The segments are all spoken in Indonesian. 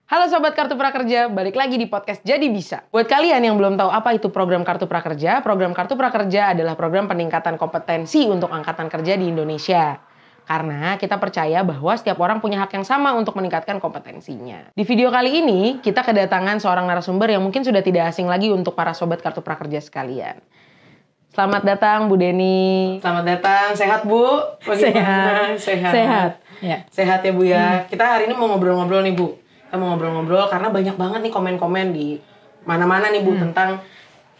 Halo Sobat Kartu Prakerja, balik lagi di podcast Jadi Bisa. Buat kalian yang belum tahu apa itu program Kartu Prakerja adalah program peningkatan kompetensi untuk angkatan kerja di Indonesia. Karena kita percaya bahwa setiap orang punya hak yang sama untuk meningkatkan kompetensinya. Di video kali ini, kita kedatangan seorang narasumber yang mungkin sudah tidak asing lagi untuk para Sobat Kartu Prakerja sekalian. Selamat datang Bu Deni. Selamat datang, sehat Bu? Bagaimana? Sehat. Ya. Sehat ya Bu ya. Kita hari ini mau ngobrol-ngobrol nih Bu. Kita mau ngobrol-ngobrol karena banyak banget nih komen-komen di mana-mana nih Bu tentang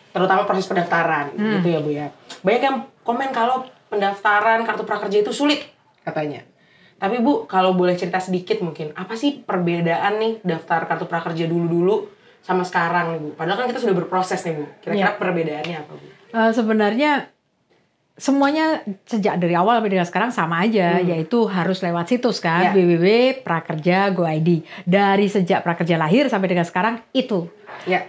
terutama proses pendaftaran gitu ya Bu ya. Banyak yang komen kalau pendaftaran kartu prakerja itu sulit katanya. Tapi Bu, kalau boleh cerita sedikit mungkin, apa sih perbedaan nih daftar kartu prakerja dulu-dulu sama sekarang nih Bu? Padahal kan kita sudah berproses nih Bu. Kira-kira perbedaannya apa Bu? Sebenarnya semuanya sejak dari awal sampai dengan sekarang sama aja, yaitu harus lewat situs kan, www.prakerja.go.id. Dari sejak prakerja lahir sampai dengan sekarang itu.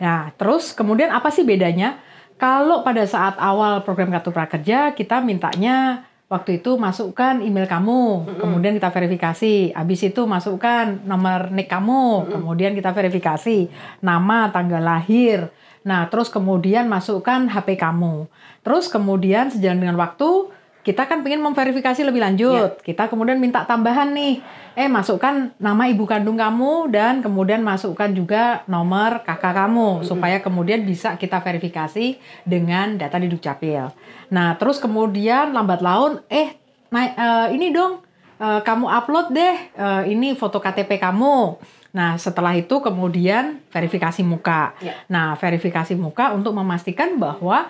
Nah, terus kemudian apa sih bedanya? Kalau pada saat awal program kartu prakerja, kita mintanya waktu itu masukkan email kamu, kemudian kita verifikasi. Habis itu masukkan nomor NIK kamu, kemudian kita verifikasi nama, tanggal lahir. Nah, terus kemudian masukkan HP kamu. Terus kemudian sejalan dengan waktu, kita kan pengen memverifikasi lebih lanjut. Kita kemudian minta tambahan nih. Masukkan nama ibu kandung kamu dan kemudian masukkan juga nomor kakak kamu. Supaya kemudian bisa kita verifikasi dengan data di Dukcapil. Nah, terus kemudian lambat laun, ini dong, kamu upload deh, ini foto KTP kamu. Nah, setelah itu kemudian verifikasi muka. Nah, verifikasi muka untuk memastikan bahwa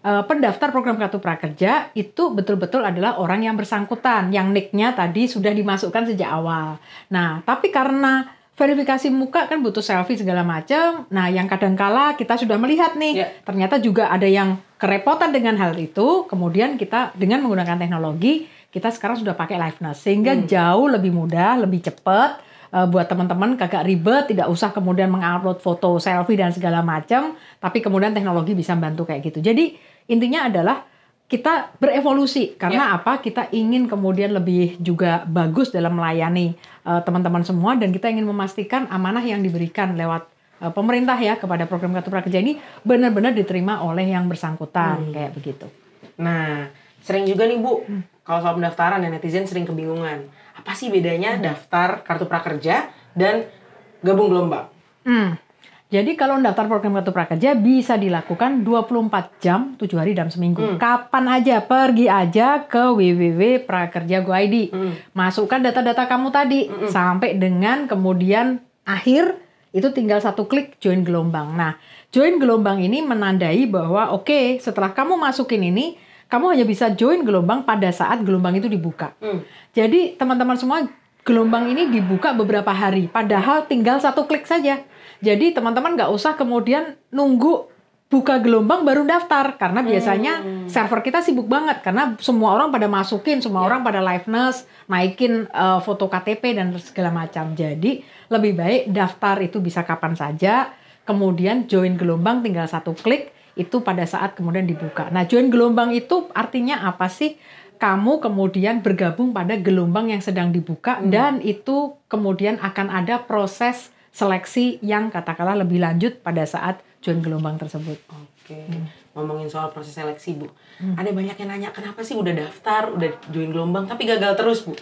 pendaftar program kartu prakerja itu betul-betul adalah orang yang bersangkutan, yang NIK-nya tadi sudah dimasukkan sejak awal. Nah, tapi karena verifikasi muka kan butuh selfie segala macam. Nah, yang kadangkala kita sudah melihat nih, ternyata juga ada yang kerepotan dengan hal itu. Kemudian kita dengan menggunakan teknologi, kita sekarang sudah pakai liveness sehingga jauh lebih mudah, lebih cepat. Buat teman-teman kagak ribet, tidak usah kemudian mengupload foto, selfie dan segala macam, tapi kemudian teknologi bisa bantu kayak gitu. Jadi intinya adalah kita berevolusi karena apa? Kita ingin kemudian lebih juga bagus dalam melayani teman-teman semua dan kita ingin memastikan amanah yang diberikan lewat pemerintah ya kepada program kartu prakerja ini benar-benar diterima oleh yang bersangkutan kayak begitu. Nah, sering juga nih Bu, kalau soal pendaftaran ya netizen sering kebingungan. Apa sih bedanya daftar kartu prakerja dan gabung gelombang? Jadi kalau daftar program kartu prakerja bisa dilakukan 24 jam, 7 hari dalam seminggu. Kapan aja, pergi aja ke www.prakerja.go.id. Masukkan data-data kamu tadi sampai dengan kemudian akhir itu tinggal satu klik join gelombang. Nah, join gelombang ini menandai bahwa oke, setelah kamu masukin ini, kamu hanya bisa join gelombang pada saat gelombang itu dibuka. Jadi teman-teman semua, gelombang ini dibuka beberapa hari, padahal tinggal satu klik saja. Jadi teman-teman nggak usah kemudian nunggu buka gelombang baru daftar, karena biasanya server kita sibuk banget, karena semua orang pada masukin, semua orang pada liveness, naikin foto KTP dan segala macam. Jadi lebih baik daftar itu bisa kapan saja, kemudian join gelombang tinggal satu klik, itu pada saat kemudian dibuka. Nah, join gelombang itu artinya apa sih? Kamu kemudian bergabung pada gelombang yang sedang dibuka dan itu kemudian akan ada proses seleksi yang katakanlah lebih lanjut pada saat join gelombang tersebut. Ngomongin soal proses seleksi Bu, ada banyak yang nanya kenapa sih udah daftar, udah join gelombang tapi gagal terus Bu?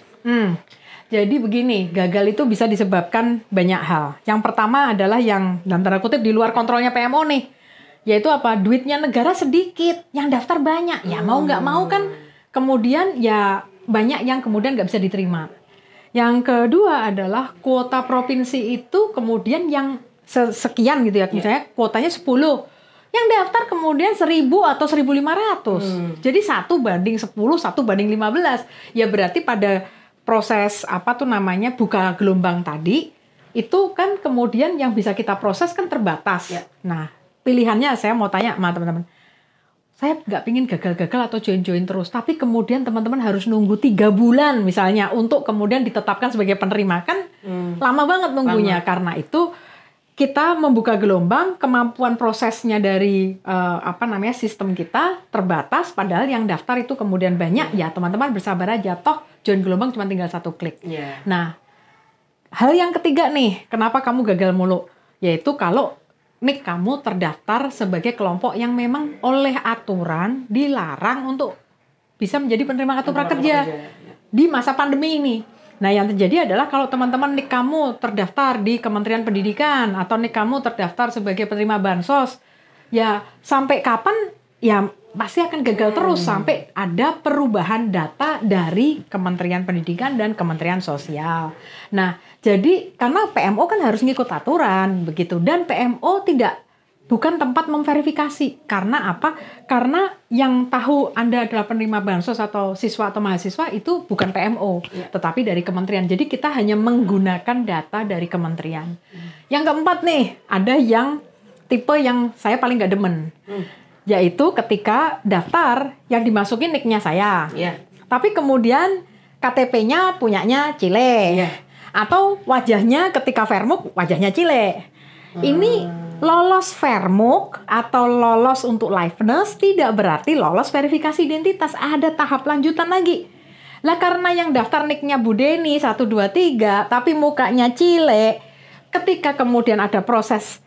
Jadi begini, gagal itu bisa disebabkan banyak hal. Yang pertama adalah yang dalam tanda kutip di luar kontrolnya PMO nih. Yaitu apa? Duitnya negara sedikit, yang daftar banyak. Ya mau nggak mau kan, kemudian ya banyak yang kemudian nggak bisa diterima. Yang kedua adalah kuota provinsi itu kemudian yang sekian gitu ya. Misalnya kuotanya 10. Yang daftar kemudian 1.000 atau 1.500. Jadi 1:10, 1:15. Ya berarti pada proses buka gelombang tadi, itu kan kemudian yang bisa kita proses kan terbatas. Nah, pilihannya saya mau tanya sama teman-teman. Saya nggak pingin gagal-gagal atau join-join terus. Tapi kemudian teman-teman harus nunggu 3 bulan misalnya untuk kemudian ditetapkan sebagai penerima. Kan lama banget nunggunya. Karena itu kita membuka gelombang, kemampuan prosesnya dari sistem kita terbatas. Padahal yang daftar itu kemudian banyak. Ya teman-teman bersabar aja. Toh join gelombang cuma tinggal satu klik. Nah, hal yang ketiga nih, kenapa kamu gagal mulu? Yaitu kalau nik kamu terdaftar sebagai kelompok yang memang oleh aturan dilarang untuk bisa menjadi penerima kartu prakerja di masa pandemi ini. Nah, yang terjadi adalah kalau teman-teman nik kamu terdaftar di Kementerian Pendidikan atau nik kamu terdaftar sebagai penerima bansos, ya sampai kapan ya pasti akan gagal terus sampai ada perubahan data dari Kementerian Pendidikan dan Kementerian Sosial. Nah, jadi karena PMO kan harus ngikut aturan begitu, dan PMO bukan tempat memverifikasi. Karena apa? Karena yang tahu Anda adalah penerima bansos atau siswa atau mahasiswa itu bukan PMO, tetapi dari kementerian. Jadi kita hanya menggunakan data dari kementerian. Yang keempat nih, ada yang tipe yang saya paling gak demen. Yaitu ketika daftar yang dimasukin nicknya saya. Tapi kemudian KTP-nya punyanya Cile. Atau wajahnya ketika Vermuk, wajahnya Cile. Ini lolos Vermuk atau lolos untuk liveness tidak berarti lolos verifikasi identitas. Ada tahap lanjutan lagi. Lah karena yang daftar nicknya Bu Deni 123 tapi mukanya Cile, ketika kemudian ada proses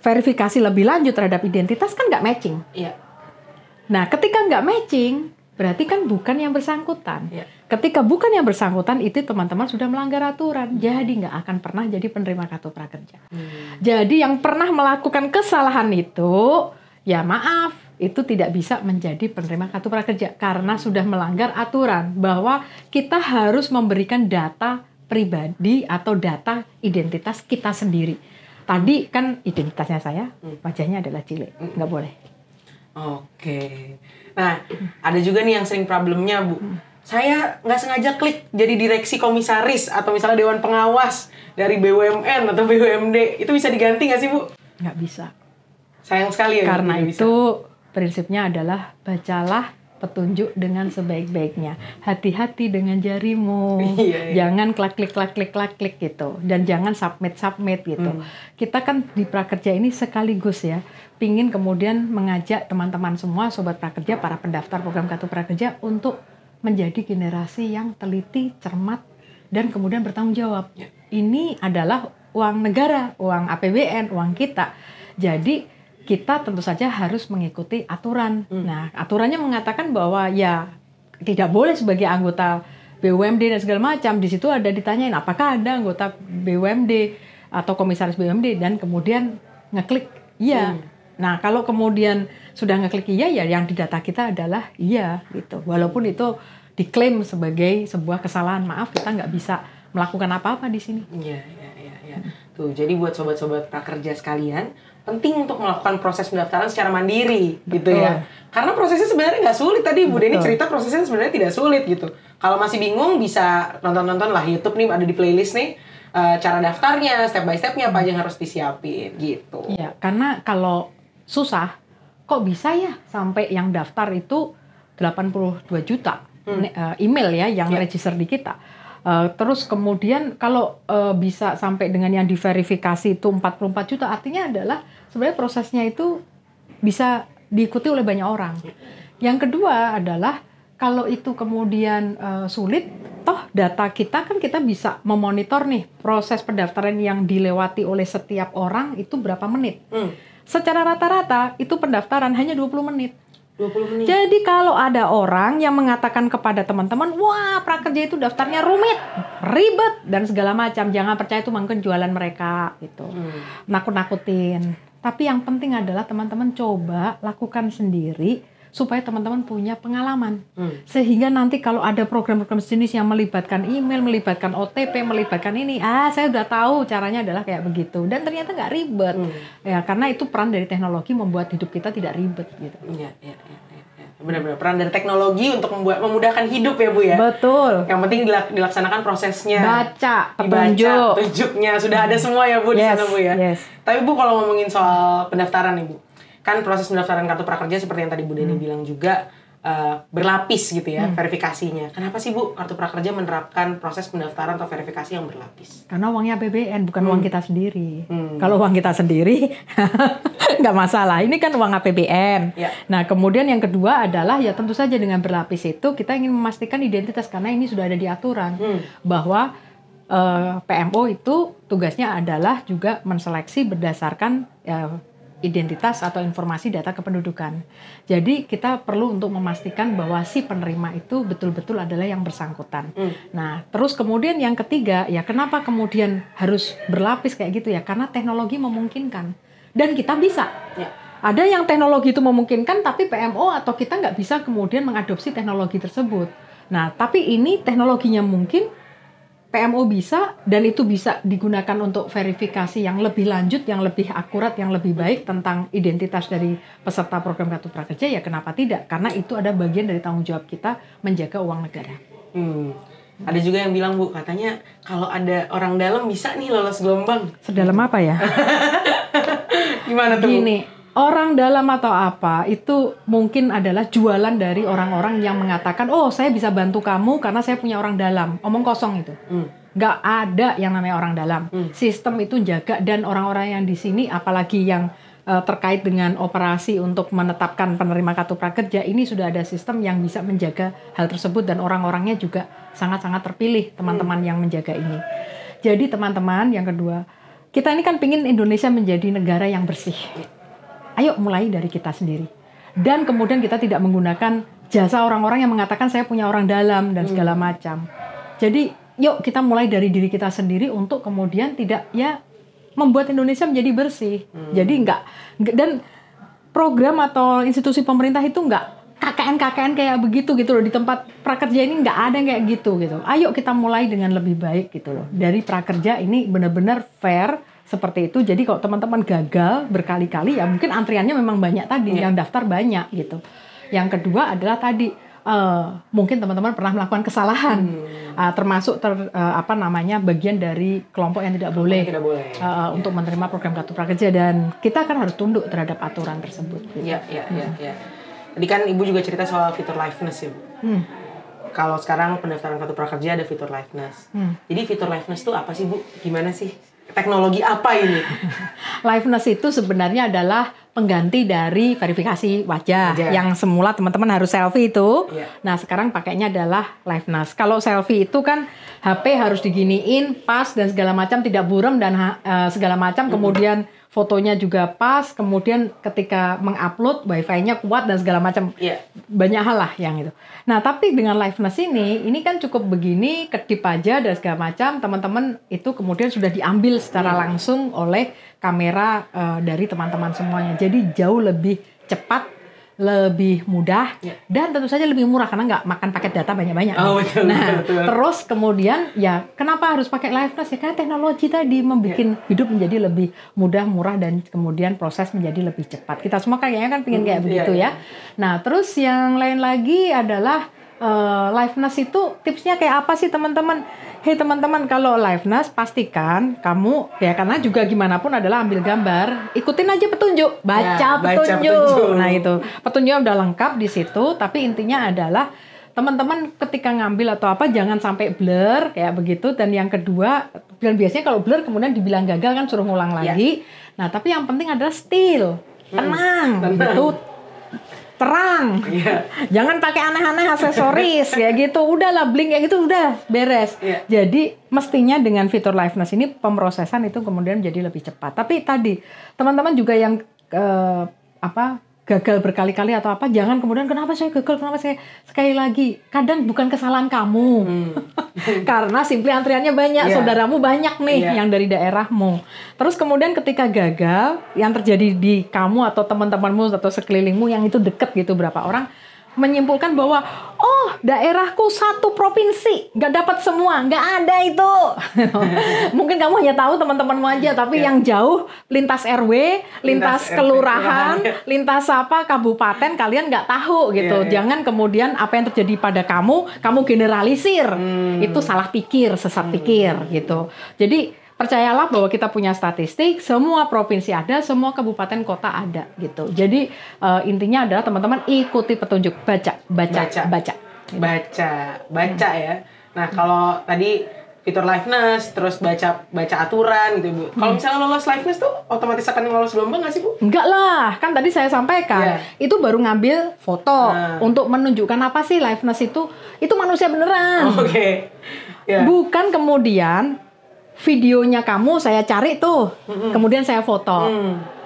verifikasi lebih lanjut terhadap identitas kan nggak matching. Nah ketika nggak matching berarti kan bukan yang bersangkutan. Ketika bukan yang bersangkutan itu teman-teman sudah melanggar aturan. Jadi nggak akan pernah jadi penerima kartu prakerja. Jadi yang pernah melakukan kesalahan itu, ya maaf, itu tidak bisa menjadi penerima kartu prakerja. Karena sudah melanggar aturan bahwa kita harus memberikan data pribadi atau data identitas kita sendiri. Tadi kan identitasnya saya, wajahnya adalah Cile. Nggak boleh. Oke. Nah, ada juga nih yang sering problemnya, Bu. Saya nggak sengaja klik jadi direksi komisaris atau misalnya dewan pengawas dari BUMN atau BUMD. Itu bisa diganti nggak sih, Bu? Nggak bisa. Sayang sekali ya. Karena itu prinsipnya adalah bacalah petunjuk dengan sebaik-baiknya. Hati-hati dengan jarimu. Jangan klik gitu. Dan jangan submit gitu. Kita kan di prakerja ini sekaligus ya. Pingin kemudian mengajak teman-teman semua, sobat prakerja, para pendaftar program kartu prakerja untuk menjadi generasi yang teliti, cermat, dan kemudian bertanggung jawab. Ini adalah uang negara, uang APBN, uang kita. Jadi kita tentu saja harus mengikuti aturan. Nah, aturannya mengatakan bahwa ya tidak boleh sebagai anggota BUMD dan segala macam. Di situ ada ditanyain apakah ada anggota BUMD atau komisaris BUMD dan kemudian ngeklik iya. Nah, kalau kemudian sudah ngeklik iya, ya yang di data kita adalah iya gitu. Walaupun itu diklaim sebagai sebuah kesalahan, maaf kita nggak bisa melakukan apa-apa di sini. Iya. Tuh, jadi buat sobat-sobat prakerja sekalian, penting untuk melakukan proses pendaftaran secara mandiri. Betul. Gitu ya. Karena prosesnya sebenarnya nggak sulit. Tadi Bu Deni cerita prosesnya sebenarnya tidak sulit gitu. Kalau masih bingung bisa nonton-nonton lah YouTube nih, ada di playlist nih. Cara daftarnya, step by stepnya apa aja yang harus disiapin gitu. Iya, karena kalau susah, kok bisa ya sampai yang daftar itu 82 juta email ya yang register di kita. Terus kemudian kalau bisa sampai dengan yang diverifikasi itu 44 juta, artinya adalah sebenarnya prosesnya itu bisa diikuti oleh banyak orang. Yang kedua adalah kalau itu kemudian sulit, toh data kita kan kita bisa memonitor nih proses pendaftaran yang dilewati oleh setiap orang itu berapa menit. Secara rata-rata itu pendaftaran hanya 20 menit. 20 menit. Jadi kalau ada orang yang mengatakan kepada teman-teman, wah prakerja itu daftarnya rumit, ribet, dan segala macam, jangan percaya itu mungkin jualan mereka gitu. Nakut-nakutin. Tapi yang penting adalah teman-teman coba lakukan sendiri supaya teman-teman punya pengalaman. Sehingga nanti kalau ada program-program sejenis yang melibatkan email, melibatkan OTP, melibatkan ini, saya udah tahu caranya adalah kayak begitu. Dan ternyata nggak ribet. Ya, karena itu peran dari teknologi membuat hidup kita tidak ribet gitu. Iya. Benar-benar peran dari teknologi untuk memudahkan hidup ya Bu ya. Betul. Yang penting dilaksanakan prosesnya. Baca petunjuknya sudah ada semua ya Bu di sana Bu ya. Tapi Bu kalau ngomongin soal pendaftaran nih Bu, kan proses pendaftaran kartu prakerja seperti yang tadi Bu Deni bilang juga berlapis gitu ya verifikasinya. Kenapa sih Bu kartu prakerja menerapkan proses pendaftaran atau verifikasi yang berlapis? Karena uangnya APBN bukan uang kita sendiri. Kalau uang kita sendiri nggak masalah. Ini kan uang APBN. Nah kemudian yang kedua adalah ya tentu saja dengan berlapis itu kita ingin memastikan identitas karena ini sudah ada di aturan bahwa PMO itu tugasnya adalah juga menseleksi berdasarkan identitas atau informasi data kependudukan. Jadi kita perlu untuk memastikan bahwa si penerima itu betul-betul adalah yang bersangkutan. Nah, terus kemudian yang ketiga, ya kenapa kemudian harus berlapis kayak gitu ya? Karena teknologi memungkinkan dan kita bisa. Ya. Ada yang teknologi itu memungkinkan, tapi PMO atau kita nggak bisa kemudian mengadopsi teknologi tersebut. Nah, tapi ini teknologinya mungkin, PMO bisa, dan itu bisa digunakan untuk verifikasi yang lebih lanjut, yang lebih akurat, yang lebih baik tentang identitas dari peserta program Kartu Prakerja, ya kenapa tidak? Karena itu ada bagian dari tanggung jawab kita menjaga uang negara. Ada juga yang bilang, Bu, katanya kalau ada orang dalam bisa nih lolos gelombang. Sedalam apa ya? Gimana tuh? Gini, orang dalam atau apa, itu mungkin adalah jualan dari orang-orang yang mengatakan, oh saya bisa bantu kamu karena saya punya orang dalam. Omong kosong itu. Nggak ada yang namanya orang dalam. Sistem itu jaga, dan orang-orang yang di sini, apalagi yang terkait dengan operasi untuk menetapkan penerima Kartu Prakerja, ini sudah ada sistem yang bisa menjaga hal tersebut, dan orang-orangnya juga sangat-sangat terpilih, teman-teman yang menjaga ini. Jadi teman-teman, yang kedua, kita ini kan pingin Indonesia menjadi negara yang bersih. Ayo mulai dari kita sendiri. Dan kemudian kita tidak menggunakan jasa orang-orang yang mengatakan saya punya orang dalam dan segala macam. Jadi yuk kita mulai dari diri kita sendiri untuk kemudian tidak ya membuat Indonesia menjadi bersih. Jadi enggak, dan program atau institusi pemerintah itu enggak KKN kayak begitu gitu loh. Di tempat prakerja ini enggak ada yang kayak gitu. Ayo kita mulai dengan lebih baik gitu loh. Dari prakerja ini benar-benar fair seperti itu. Jadi kalau teman-teman gagal berkali-kali, ya mungkin antriannya memang banyak tadi, yang daftar banyak gitu. Yang kedua adalah tadi mungkin teman-teman pernah melakukan kesalahan, termasuk bagian dari kelompok yang tidak boleh, untuk menerima program Kartu Prakerja, dan kita kan harus tunduk terhadap aturan tersebut. Iya. Tadi kan Ibu juga cerita soal fitur liveness ya, Bu. Kalau sekarang pendaftaran Kartu Prakerja ada fitur liveness. Jadi fitur liveness itu apa sih, Bu? Gimana sih? Teknologi apa ini? Liveness itu sebenarnya adalah pengganti dari verifikasi wajah. Yang semula teman-teman harus selfie itu. Nah, sekarang pakainya adalah liveness. Kalau selfie itu kan HP harus diginiin, pas dan segala macam, tidak buram dan segala macam. Kemudian fotonya juga pas, kemudian ketika mengupload wifi-nya kuat dan segala macam. Banyak hal lah yang itu. Nah, tapi dengan liveness ini kan cukup begini, kedip aja dan segala macam. Teman-teman itu kemudian sudah diambil secara langsung oleh kamera dari teman-teman semuanya. Jadi jauh lebih cepat, lebih mudah, dan tentu saja lebih murah karena nggak makan paket data banyak-banyak. Betul. Terus kemudian ya kenapa harus pakai liveness ya, karena teknologi tadi membuat hidup menjadi lebih mudah, murah, dan kemudian proses menjadi lebih cepat. Kita semua kayaknya kan pengen kayak begitu ya. Nah, terus yang lain lagi adalah liveness itu tipsnya kayak apa sih teman-teman? Hei teman-teman, kalau liveness pastikan kamu ya, karena juga gimana pun adalah ambil gambar, ikutin aja petunjuk, baca petunjuk. Nah itu petunjuknya udah lengkap di situ, tapi intinya adalah teman-teman ketika ngambil atau apa jangan sampai blur kayak begitu. Dan yang kedua, dan biasanya kalau blur kemudian dibilang gagal kan suruh ngulang lagi. Nah tapi yang penting adalah still, tenang. Gitu. Terang, jangan pakai aneh-aneh aksesoris kayak gitu, udahlah bling kayak gitu udah beres. Jadi mestinya dengan fitur liveness ini pemrosesan itu kemudian jadi lebih cepat. Tapi tadi teman-teman juga yang gagal berkali-kali atau apa, jangan kemudian kenapa saya gagal, kenapa saya sekali lagi. Kadang bukan kesalahan kamu, karena simply antriannya banyak, saudaramu banyak nih yang dari daerahmu. Terus kemudian ketika gagal, yang terjadi di kamu atau teman-temanmu atau sekelilingmu yang itu deket gitu, berapa orang menyimpulkan bahwa oh daerahku satu provinsi nggak dapat semua, nggak ada itu. Mungkin kamu hanya tahu teman-temanmu aja, tapi yang jauh lintas RW, lintas kelurahan, lintas kabupaten kalian nggak tahu gitu. Jangan kemudian apa yang terjadi pada kamu generalisir. Itu salah pikir, sesat pikir gitu. Jadi percayalah bahwa kita punya statistik, semua provinsi ada, semua kabupaten kota ada gitu. Jadi intinya adalah teman-teman ikuti petunjuk, baca ya. Nah, kalau tadi fitur liveness, terus baca aturan gitu, Bu. Kalau misalnya lolos liveness tuh otomatis akan lolos gelombang nggak sih, Bu? Enggak lah, kan tadi saya sampaikan itu baru ngambil foto untuk menunjukkan apa sih liveness itu manusia beneran. Bukan kemudian videonya kamu saya cari tuh, kemudian saya foto.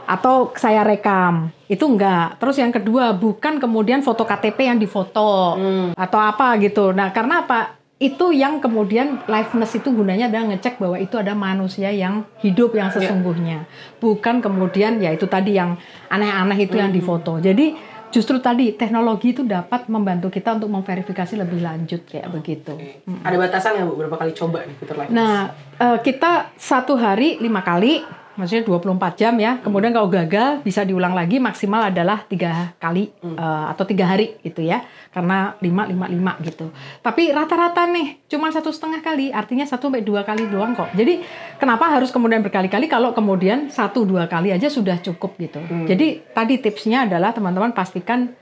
Atau saya rekam, itu enggak. Terus yang kedua, bukan kemudian foto KTP yang difoto atau apa gitu. Nah, karena apa? Itu yang kemudian liveness itu gunanya adalah ngecek bahwa itu ada manusia yang hidup yang sesungguhnya. Bukan kemudian ya itu tadi yang aneh-aneh itu yang difoto. Jadi justru tadi teknologi itu dapat membantu kita untuk memverifikasi lebih lanjut kayak begitu. Ada batasan nggak Bu? Berapa kali coba nih fitur liveness? Nah, kita 1 hari 5 kali. Maksudnya 24 jam ya. Kemudian kalau gagal bisa diulang lagi, maksimal adalah 3 kali atau 3 hari gitu ya. Karena 5 gitu. Tapi rata-rata nih cuma 1,5 kali, artinya 1-2 kali doang kok. Jadi kenapa harus kemudian berkali-kali kalau kemudian 1-2 kali aja sudah cukup gitu. Jadi tadi tipsnya adalah teman-teman pastikan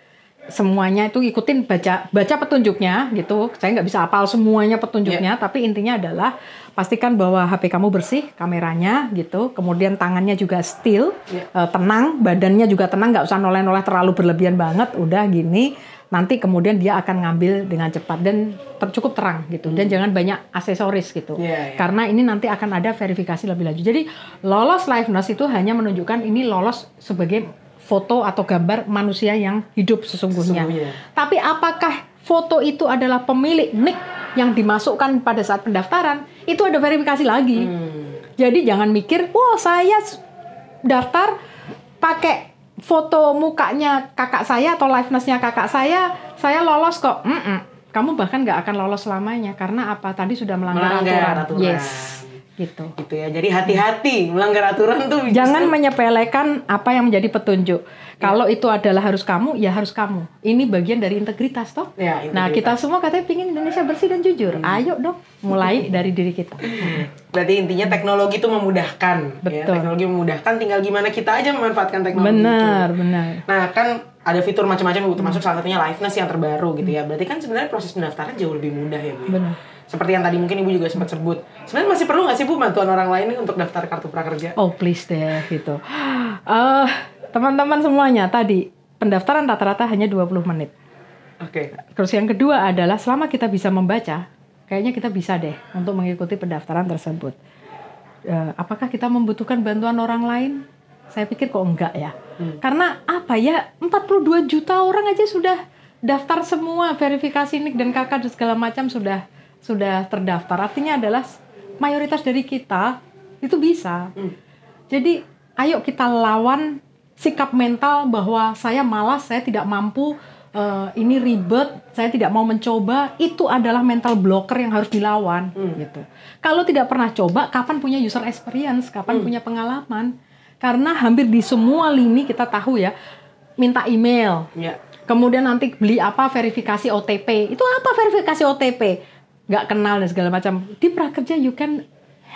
semuanya itu ikutin baca petunjuknya gitu. Saya nggak bisa hafal semuanya petunjuknya, tapi intinya adalah pastikan bahwa HP kamu bersih, kameranya gitu. Kemudian tangannya juga still, tenang, badannya juga tenang, nggak usah noleh-noleh terlalu berlebihan banget. Udah gini, nanti kemudian dia akan ngambil dengan cepat dan cukup terang gitu. Dan jangan banyak aksesoris gitu. Karena ini nanti akan ada verifikasi lebih lanjut. Jadi lolos liveness itu hanya menunjukkan ini lolos sebagai foto atau gambar manusia yang hidup sesungguhnya. Tapi apakah foto itu adalah pemilik nick yang dimasukkan pada saat pendaftaran? Itu ada verifikasi lagi. Jadi jangan mikir, wah saya daftar pakai foto mukanya kakak saya atau liveness-nya kakak saya lolos kok. Kamu bahkan nggak akan lolos selamanya. Karena apa? Tadi sudah melanggar aturan. Yes. Gitu ya. Jadi hati-hati melanggar aturan tuh. Jangan menyepelekan apa yang menjadi petunjuk. Kalau itu adalah harus kamu, ya harus kamu. Ini bagian dari integritas toh. Nah, kita semua katanya pingin Indonesia bersih dan jujur. Ayo dong, mulai dari diri kita. Berarti intinya teknologi itu memudahkan. Betul. Ya, teknologi memudahkan, tinggal gimana kita aja memanfaatkan teknologi benar, itu. Benar. Nah, kan ada fitur macam-macam termasuk salah satunya liveness yang terbaru gitu ya. Berarti kan sebenarnya proses pendaftaran jauh lebih mudah ya Bu. Benar. Seperti yang tadi mungkin Ibu juga sempat sebut. Sebenarnya masih perlu nggak sih Bu bantuan orang lain nih untuk daftar kartu prakerja? Oh please deh gitu. Teman-teman semuanya tadi pendaftaran rata-rata hanya 20 menit. Terus yang kedua adalah selama kita bisa membaca, kayaknya kita bisa deh untuk mengikuti pendaftaran tersebut. Apakah kita membutuhkan bantuan orang lain? Saya pikir kok enggak ya. Karena apa ya, 42 juta orang aja sudah daftar semua, verifikasi NIK dan KK dan segala macam sudah terdaftar. Artinya adalah mayoritas dari kita itu bisa. Jadi ayo kita lawan sikap mental bahwa saya malas, saya tidak mampu, ini ribet, saya tidak mau mencoba. Itu adalah mental blocker yang harus dilawan gitu. Kalau tidak pernah coba, kapan punya user experience, kapan punya pengalaman? Karena hampir di semua lini kita tahu ya, minta email. Kemudian nanti beli apa, verifikasi OTP. Itu apa verifikasi OTP? Nggak kenal dan segala macam. Di prakerja you can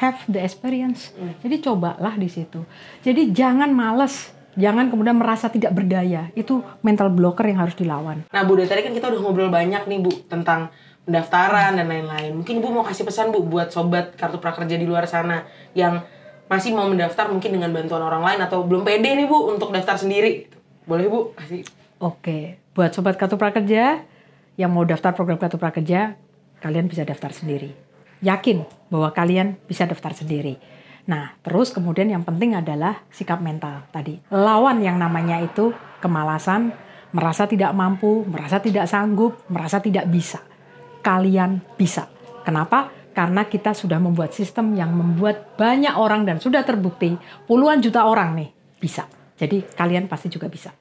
have the experience. Jadi cobalah di situ. Jadi jangan males, jangan kemudian merasa tidak berdaya. Itu mental blocker yang harus dilawan. Nah Bu, dari tadi kan kita udah ngobrol banyak nih Bu tentang pendaftaran dan lain-lain. Mungkin Ibu mau kasih pesan Bu buat sobat kartu prakerja di luar sana yang masih mau mendaftar mungkin dengan bantuan orang lain atau belum pede nih Bu untuk daftar sendiri. Boleh Bu kasih? Oke, buat sobat kartu prakerja yang mau daftar program kartu prakerja, kalian bisa daftar sendiri. Yakin bahwa kalian bisa daftar sendiri. Nah, terus kemudian yang penting adalah sikap mental tadi. Lawan yang namanya itu kemalasan, merasa tidak mampu, merasa tidak sanggup, merasa tidak bisa. Kalian bisa. Kenapa? Karena kita sudah membuat sistem yang membuat banyak orang dan sudah terbukti puluhan juta orang nih bisa. Jadi kalian pasti juga bisa.